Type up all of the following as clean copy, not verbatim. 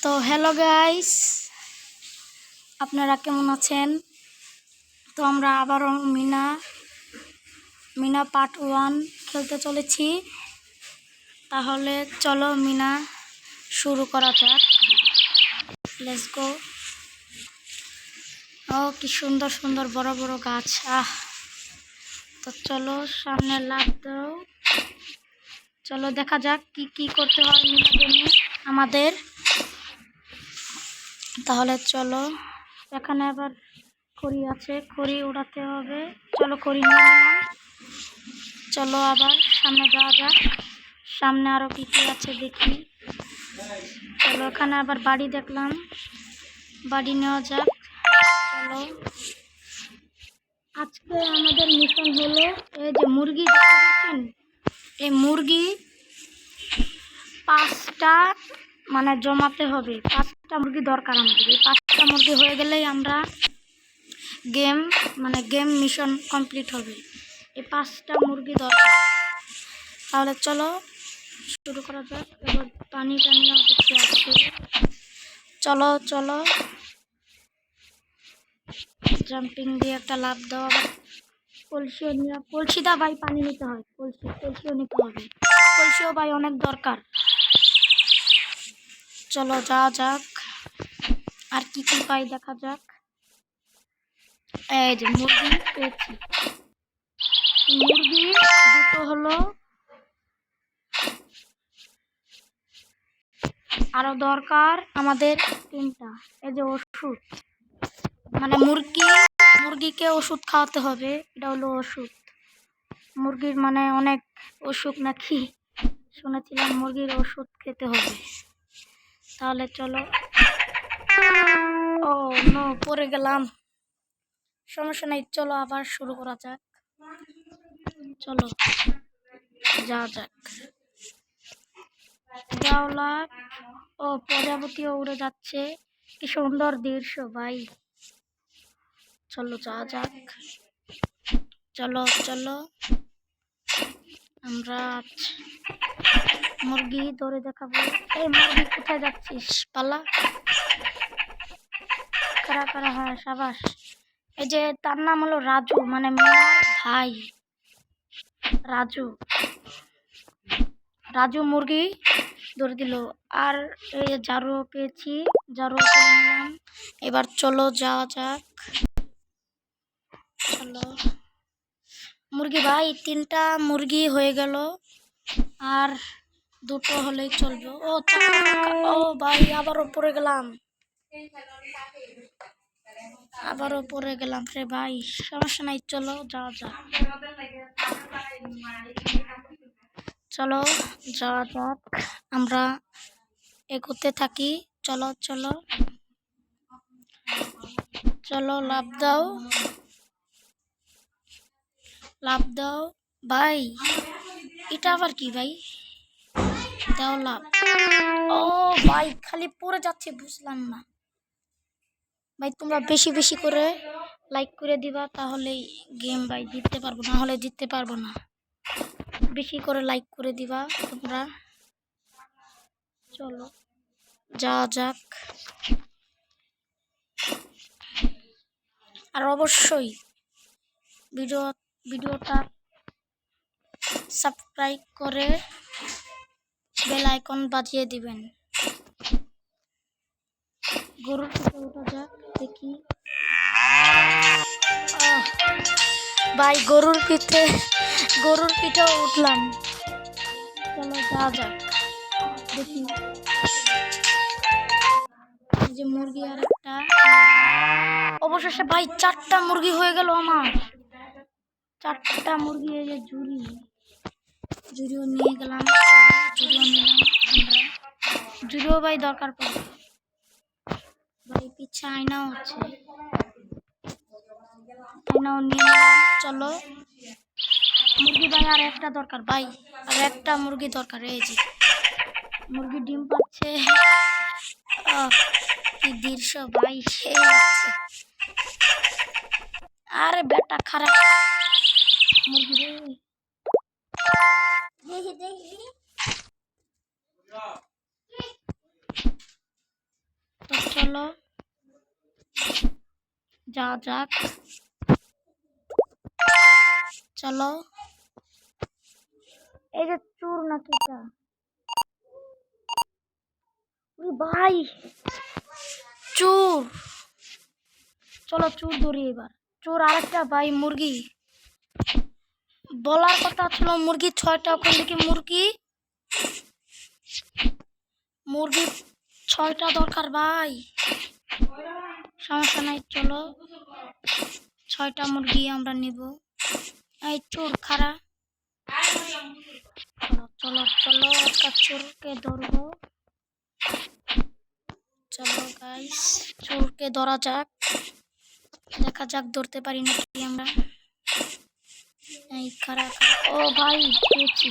তো hello guys, আপনারা কেমন আছেন? তো আমরা আবারও মিনা পার্ট 1 খেলতে চলেছি। তাহলে চলো মিনা শুরু করা যাক। Let's go. ও কি সুন্দর সুন্দর বড় বড় গাছ। তো চলো সামনে লাফ দাও। চলো দেখা যাক কি কি করতে হয় মিনা গেমে আমাদের। তাহলে চলো, এখানে আবার খড়ি আছে, খড়ি উড়াতে হবে। চলো খড়ি নিয়ে নিলাম। চলো আবার সামনে যাওয়া যাক। সামনে আরো কি কি আছে দেখি। চলো এখানে আবার বাড়ি দেখলাম, বাড়ি নেওয়া যাক। চলো আজকে আমাদের মিশন হলো এই যে মুরগি দেখতে পাচ্ছেন, এই মুরগি 5টা মানে জমাতে হবে। 5টা মুরগি দরকার আমাদের। এই 5টা মুরগি হয়ে গেলেই আমরা গেম মিশন কমপ্লিট হবে। এই 5টা মুরগি দরকার। তাহলে চলো শুরু করা যাক। এবার পানি দেখতে আসছে। চলো চলো জাম্পিং দিয়ে একটা লাফ দেওয়া। আবার কলসিও নিয়ে, কলসিটা ভাই পানি নিতে হয়, কলসিও নিতে হবে। কলসিও ভাই অনেক দরকার। চলো যাওয়া যাক, আর কি কি পাই দেখা যাক। এই যে মুরগি পেয়েছি, মুরগি দুটো হলো, আরো দরকার আমাদের 3টা। এই যে ওষুধ, মানে মুরগিকে ওষুধ খাওয়াতে হবে। এটা হলো ওষুধ। মুরগির মানে অনেক অসুখ নাকি শুনেছিলাম, মুরগির ওষুধ খেতে হবে। তাহলে চলো। ও নো, পড়ে গেলাম। সমস্যা নাই, চলো আবার শুরু করা যাক। চলো যাওয়া যাক। দেওলাক ও প্রজাপতিও উড়ে যাচ্ছে। কি সুন্দর দৃশ্য ভাই। চলো যাওয়া যাক। চলো চলো আমরা মুরগি ধরে দেখাবো। এই মুরগি কোথায় যাচ্ছিস, পালা। কারা কারা, হ্যাঁ সাবাস। এই যে তার নাম হলো রাজু, মানে মিনার ভাই রাজু মুরগি ধরে দিল। আর এই ঝাড়ু পেয়েছি, ঝাড়ু করে নিলাম। এবার চলো যাওয়া যাক। চলো মুরগি ভাই, 3টা মুরগি হয়ে গেল, আর 2টো হলেই চলবে। ও ভাই আবারও পড়ে গেলাম, রে ভাই। সমস্যা নাই, চলো যাওয়া যাক। চলো যাওয়া যাক, আমরা এগোতে থাকি। চলো চলো চলো লাফ দাও, লাফ দাও ভাই। এটা আবার কি ভাই, দাও লাফ। ও ভাই খালি পড়ে যাচ্ছে, বুঝলাম না ভাই। তোমরা বেশি বেশি করে লাইক করে দিবা, তাহলে গেম ভাই জিততে পারবো, না হলে জিততে পারবো না। বেশি করে লাইক করে দিবা তোমরা। চলো যাওয়া যাক। আর অবশ্যই ভিডিওটা সাবস্ক্রাইব করে বেল আইকন বাজিয়ে দিবেন। গরুর পিঠে ওঠা যাক দেখি। ভাই গরুর পিঠেও উঠলাম। চলো যাওয়া যাক দেখি। এই যে মুরগি আর একটা, অবশেষে ভাই 4টা মুরগি হয়ে গেল আমার। 4টা মুরগি। এই যে জুড়িও নিয়ে গেলাম, জুড়িও নিলাম আমরা। জুড়িও ভাই দরকার পড়বে ভাই। পিছে আয়নাও আছে, আয়নাও নিয়ে নিলাম। চলো মুরগি ভাই আর একটা দরকার ভাই, আর একটা মুরগি দরকার। এই যে মুরগি ডিম পাচ্ছে। কি দৃশ্য ভাই, সেই লাগছে। আরে বেটা খারাপ মুরগি রে। চলো যা যাক, চলো। এই যে চোর নাকি এটা? ভাই চোর, চলো চোর ধরি এবার। চোর আরেকটা ভাই, মুরগি বলার কথা ছিল, মুরগি 6টা। ওখান থেকে মুরগি 6টা দরকার ভাই। সমস্যা নাই, চলো 6টা মুরগি আমরা নিব। এই চোর খারা, চলো চলো একটা চোরকে ধরবো। চলো গাইস, চোরকে ধরা যাক, দেখা যাক ধরতে পারি নাকি আমরা। এই খারা, ও ভাই পেয়েছি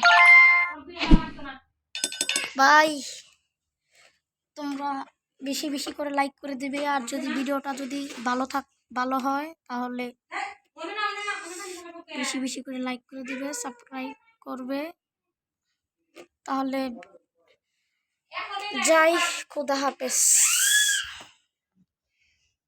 ভাই। তোমরা বেশি বেশি করে লাইক করে দিবে, আর যদি ভিডিওটা যদি ভালো হয় তাহলে বেশি বেশি করে লাইক করে দিবে, সাবস্ক্রাইব করবে। তাহলে যাই, খোদা হাফেজ।